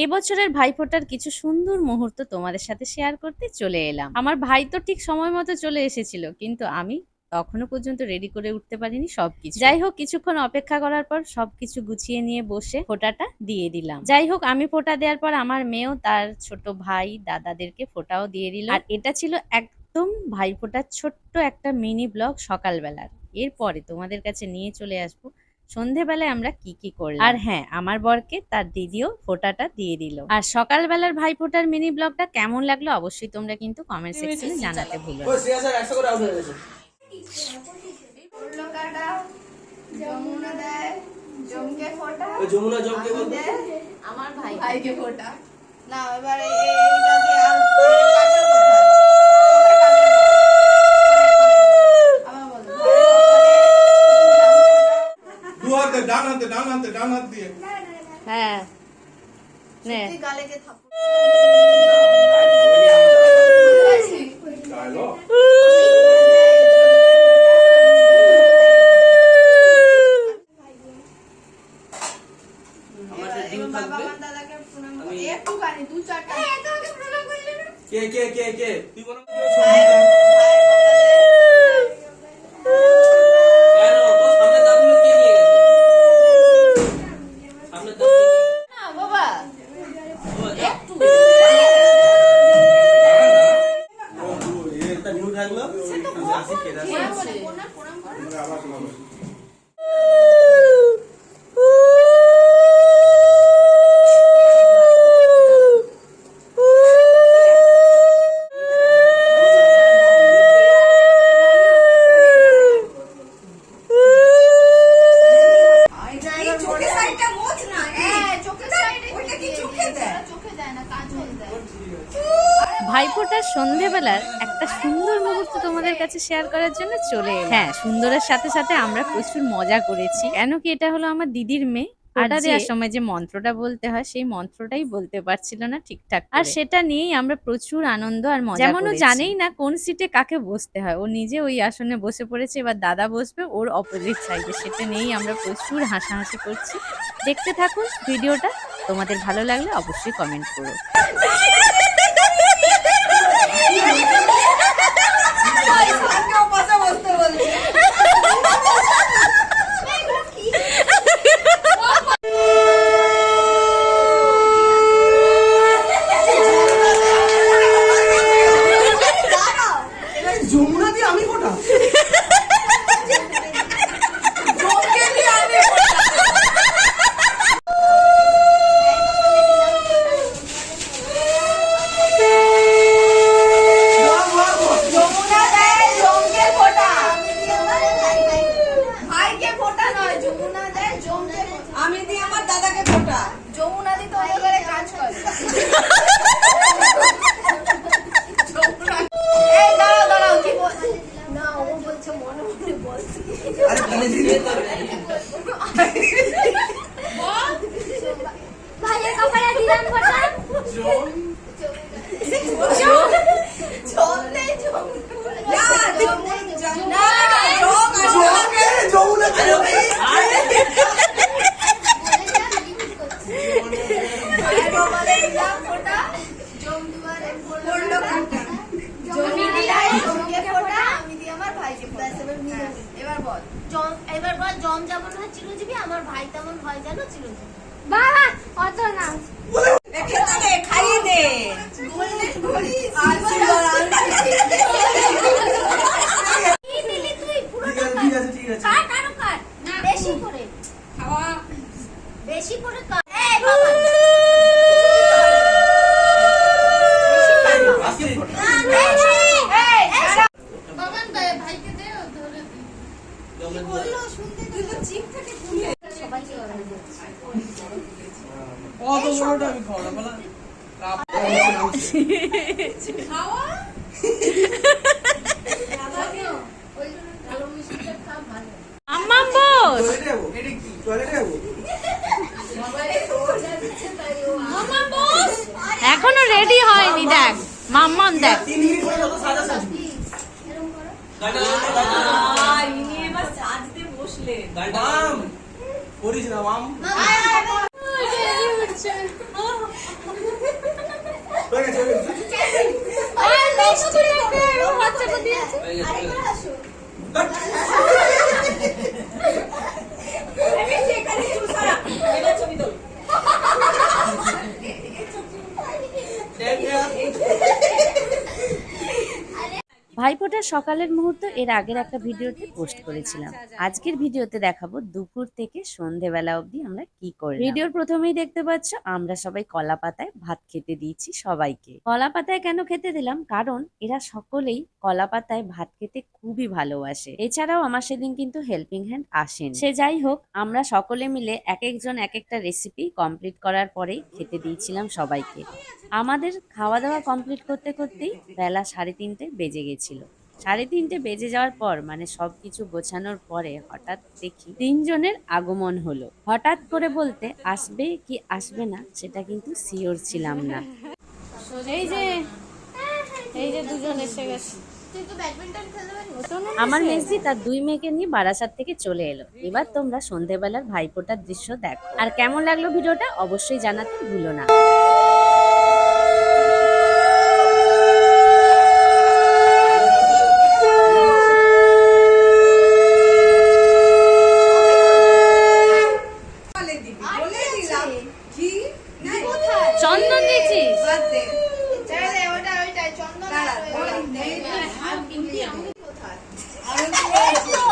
এবছরের ভাইফোঁটার কিছু সুন্দর মুহূর্ত তোমাদের সাথে শেয়ার করতে চলে এলাম। আমার ভাই তো ঠিক সময় মতো চলে এসেছিল, কিন্তু আমি তখনো পর্যন্ত রেডি করে উঠতে পারিনি সবকিছু। যাই হোক, কিছুক্ষণ অপেক্ষা করার পর সবকিছু গুছিয়ে নিয়ে বসে ফোঁটাটা দিয়ে দিলাম। যাই হোক, আমি ফোঁটা দেওয়ার পর আমার মেয়েও তার ছোট ভাই দাদাদেরকে ফোঁটাও দিয়ে দিল। আর এটা ছিল একদম ভাইফোঁটার ছোট্ট একটা মিনি ব্লগ সকালবেলার। এরপরে তোমাদের কাছে নিয়ে চলে আসবো সন্ধেবেলায় আমরা কি কি করলাম। আর হ্যাঁ, আমার বরকে তার দিদিও ফোঁটাটা দিয়ে দিল। আর সকালবেলার ভাইফোঁটার মিনি ব্লগটা কেমন লাগলো অবশ্যই তোমরা কিন্তু কমেন্ট সেকশনে জানাতে ভুলো না। যমুনা জমকে বলতে আমার ভাইকে ফোঁটা না। এবারে ডান হাত দিয়ে হ্যাঁ নে গালে যে থাপ্পড় কে তুই বল ভাইফোঁটার সন্ধেবেলার একটা সুন্দর মুহূর্ত তোমাদের কাছে শেয়ার করার জন্য চলে এলাম। হ্যাঁ, সুন্দরের সাথে সাথে আমরা প্রচুর মজা করেছি। কেন কি, এটা হলো আমার দিদির মেয়ে। ফোঁটা দেওয়ার সময় যে মন্ত্রটা বলতে হয় সেই মন্ত্রটাই বলতে পারছিল না ঠিকঠাক, আর সেটা নিয়েই আমরা প্রচুর আনন্দ আর মজা যেমন ও জানেই না কোন সিটে কাকে বসতে হয়, ও নিজে ওই আসনে বসে পড়েছে। এবার দাদা বসবে ওর অপোজিট সাইডে, সেটা নিয়েই আমরা প্রচুর হাসাহাসি করছি। দেখতে থাকুন ভিডিওটা, তোমাদের ভালো লাগলে অবশ্যই কমেন্ট করো। যমুনা দিয়ে আমি ফোঁটা আমি দিই আমার দাদাকে ফোঁটা। যমুনা দি তো ওদের কাজ করে। এই দাঁড়াও দাঁড়াও, কি বলছিস? না, ও বলছে মনে মনে বলছি। আরে কানে দিয়ে তো বল ভাইয়ের কপালে দিলাম ফোঁটা। জম জম দে জম না জম না যমুনা এবার বল, জম যেমন হয় চিরঞ্জীবী, আমার ভাই তেমন হয় জানো চিরঞ্জীবী। বাবা অত না খাইয়ে দে ঠিক আছে কাট আরো কাট বেশি করে খাওয়া, বেশি করে কাট। এই বাবা ভাইকে দে ধরে দি বললো শুনতে তুই তো চিপ থেকে খুলে সবাইকে অর্ডার দিচ্ছি। অত বড়টা আমি খাওয়া বলা খাওয়া দাদাকে ওই ভালো মিষ্টিটা খা ভালো। আম্মা বস এটা কি টয়লেটে যাবো? মাম্মা বস এখনো রেডি হয়নি, দেখ মাম্মাম দেখ 3 মিনিট পরে যত সাজা সাজবি ইনি এবার সাজতে বসলে মাম করিস না মাম। আছে হয়ে গেছে, হয়ে গেছে। আর মিষ্টি আছে ও বাচ্চাটা দিয়েছে আরেকবার আসো এবার ছবি তোল। ভাইফোঁটার সকালের মুহূর্ত এর আগের একটা ভিডিওতে পোস্ট করেছিলাম। আজকের ভিডিওতে দেখাবো দুপুর থেকে সন্ধেবেলা অবধি আমরা কি করি। ভিডিওর প্রথমেই দেখতে পাচ্ছ আমরা সবাই কলা পাতায় ভাত খেতে দিয়েছি সবাইকে। কলা পাতায় কেন খেতে দিলাম, কারণ এরা সকলেই কলা পাতায় ভাত খেতে খুবই ভালোবাসে। এছাড়াও আমার সেদিন কিন্তু হেল্পিং হ্যান্ড আসেন। সে যাই হোক, আমরা সকলে মিলে এক একজন এক একটা রেসিপি কমপ্লিট করার পরেই খেতে দিয়েছিলাম সবাইকে। আমাদের খাওয়া দাওয়া কমপ্লিট করতে করতেই বেলা 3:30 বেজে গেছিল। 3:30 বেজে যাওয়ার পর মানে সবকিছু গোছানোর পরে হঠাৎ দেখি 3 জনের আগমন হলো। হঠাৎ করে বলতে আসবে কি আসবে না সেটা কিন্তু শিওর ছিলাম না। এই যে দুজন এসে গেছে। তুই তো ব্যাডমিন্টন খেলতে পারিস আমার মেজদি তার 2 মেয়েকে নিয়ে বারাসাত থেকে চলে এলো। এবার তোমরা সন্ধেবেলার ভাইফোঁটার দৃশ্য দেখো। আর কেমন লাগলো ভিডিওটা অবশ্যই জানাতে ভুলো না। বলে দিবি, বলে দিলাম। কি? নাই। চন্দন দিয়েছিস? বাদ দে। ছেড়ে দে ওইটাই চন্দন দাঁড়া, আর ওই- বল, নেই তো। কোথায় আরো কি এই আছে? তো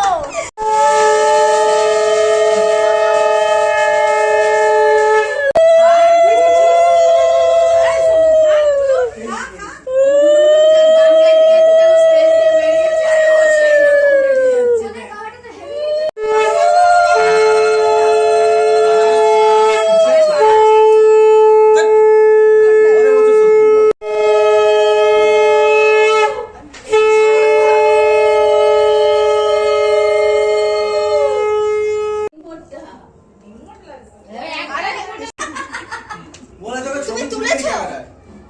ওদের খাওয়াটা তো হেভি পরের বছর শোধ করবো। বলা যাবে ছবি তুলেছো?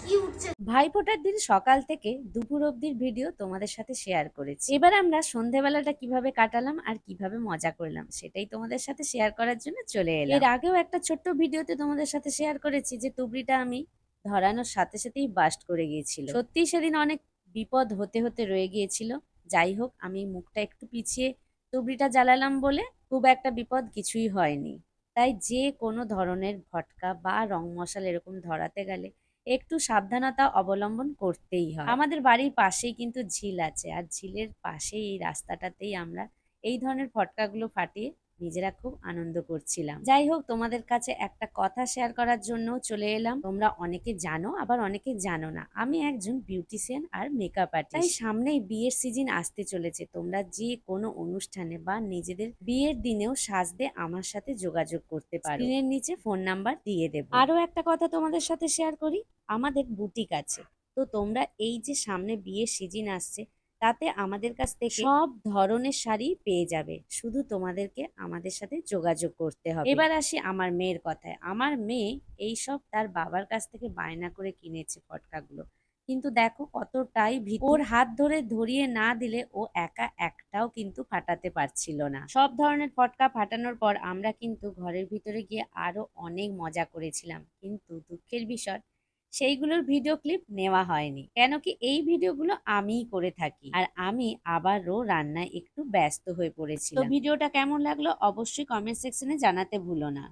কি উঠছে ভাইফোঁটার দিন সকাল থেকে দুপুর অবধির ভিডিও তোমাদের সাথে শেয়ার করেছি। এবার আমরা সন্ধেবেলাটা কিভাবে কাটালাম আর কিভাবে মজা করলাম সেটাই তোমাদের সাথে শেয়ার করার জন্য চলে এলাম। এর আগেও একটা ছোট্ট ভিডিওতে তোমাদের সাথে শেয়ার করেছি যে তুবড়িটা আমি ধরানোর সাথে সাথেই বাস্ট করে গিয়েছিল। সত্যিই সেদিন অনেক বিপদ হতে হতে রয়ে গিয়েছিল। যাই হোক, আমি মুখটা একটু পিছিয়ে তুবড়িটা জ্বালালাম বলে খুব একটা বিপদ কিছুই হয়নি। তাই যে কোনো ধরনের ভটকা বা রং মশলা এরকম ধরাতে গেলে একটু সাবধানতা অবলম্বন করতেই হয়। আমাদের বাড়ির পাশেই কিন্তু ঝিল আছে, আর ঝিলের পাশেই এই রাস্তাটাতেই আমরা এই ধরনের ফটকাগুলো ফাটিয়ে নিজেরা খুব আনন্দ করছিলাম। যাই হোক, তোমাদের কাছে একটা কথা শেয়ার করার জন্য চলে এলাম। তোমরা অনেকে জানো আবার অনেকে জানো না, আমি একজন বিউটিশিয়ান আর মেকআপ আর্টিস্ট। তাই সামনেই বিয়ের সিজন আসতে চলেছে। তোমরা যে কোনো অনুষ্ঠানে বা নিজেদের বিয়ের দিনেও সাজতে আমার সাথে যোগাযোগ করতে পারো। স্ক্রিনের নিচে ফোন নাম্বার দিয়ে দেবো। আরো একটা কথা তোমাদের সাথে শেয়ার করি, আমাদের বুটিক আছে। তো তোমরা এই যে সামনে বিয়ের সিজন আসছে, তাতে আমাদের কাছ থেকে সব ধরনের শাড়ি পেয়ে যাবে। শুধু তোমাদেরকে আমাদের সাথে যোগাযোগ করতে হবে। এবার আসি আমার মেয়ের কথায়। আমার মেয়ে এইসব তার বাবার কাছ থেকে বায়না করে কিনেছে ফটকাগুলো, কিন্তু দেখো কতটাই ভীতু। ওর হাত ধরে ধরিয়ে না দিলে ও একা একটাও কিন্তু ফাটাতে পারছিল না। সব ধরনের ফটকা ফাটানোর পর আমরা কিন্তু ঘরের ভিতরে গিয়ে আরো অনেক মজা করেছিলাম, কিন্তু দুঃখের বিষয় সেইগুলোর ভিডিও ক্লিপ নেওয়া হয়নি। কেন কি এই ভিডিওগুলো আমিই করে থাকি, আর আমি আবারও রান্নায় একটু ব্যস্ত হয়ে পড়েছিলাম। তো ভিডিওটা কেমন লাগলো অবশ্যই কমেন্ট সেকশনে জানাতে ভুলো না।